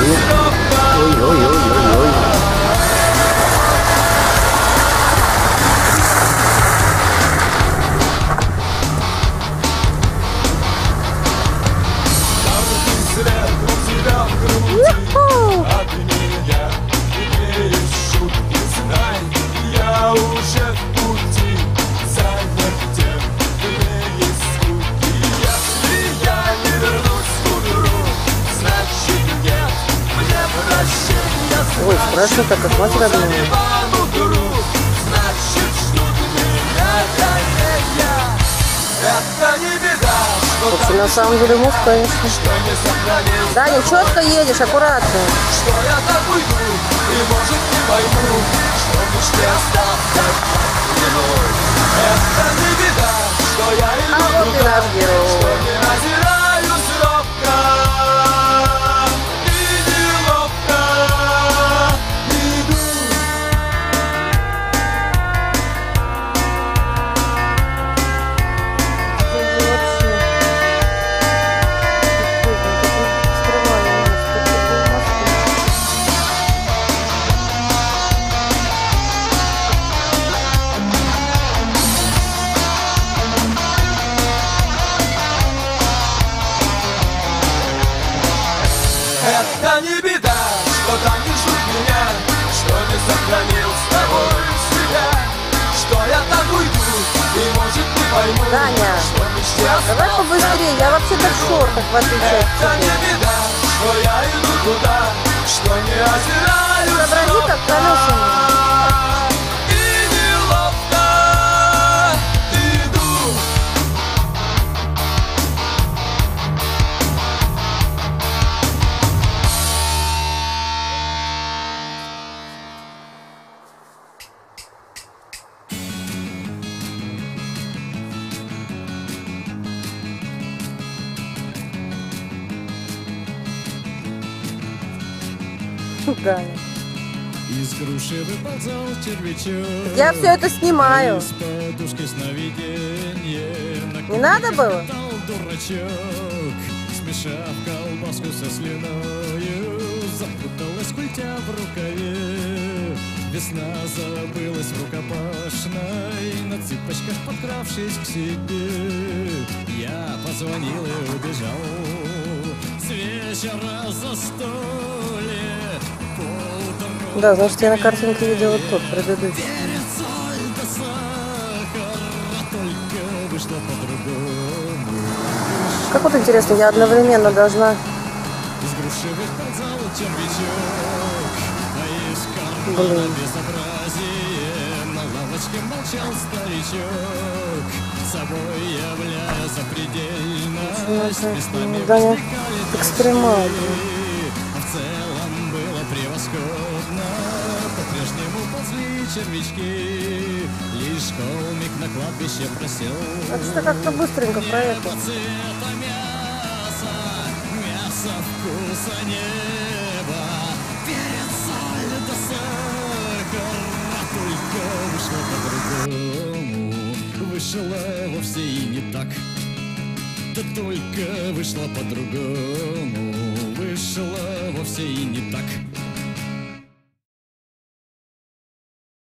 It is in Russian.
Ой-ой-ой-ой-ой. Ой, страшно так, как мать родная. В общем, на самом деле муж, конечно. Даня, четко едешь, аккуратно. А вот и наш герой. Это не беда, что танешь от меня, что не сохранил с тобой себя, что я так уйду, и может не пойму, Даня, что мечте давай побыстрее, я вообще-то в шортах, в отличие от это не тебя. беда, что я иду туда, что не озираюсь. Сообрази, как колесами. И неловко иду. Даня. Из груши выползал червячок. Я все это снимаю. Из подушки сновиденье. Не надо было? Дурачок, смешав колбаску со слюною, запуталась культя в рукаве. Весна забылась в рукопашной, на цыпочках подкравшись к себе. Я позвонил и убежал с вечера застолье. Да, значит, я на картинке видела тот предыдущий. Как вот интересно, я одновременно должна... Блин. Даня, экстремал. По-прежнему ползли червячки, лишь холмик на кладбище просел. А что как-то быстренько проехал. Мясо вкуса неба, перец, соль да сахар, а только вышло по-другому, вышло вовсе и не так. Да только вышло по-другому, вышло вовсе и не так.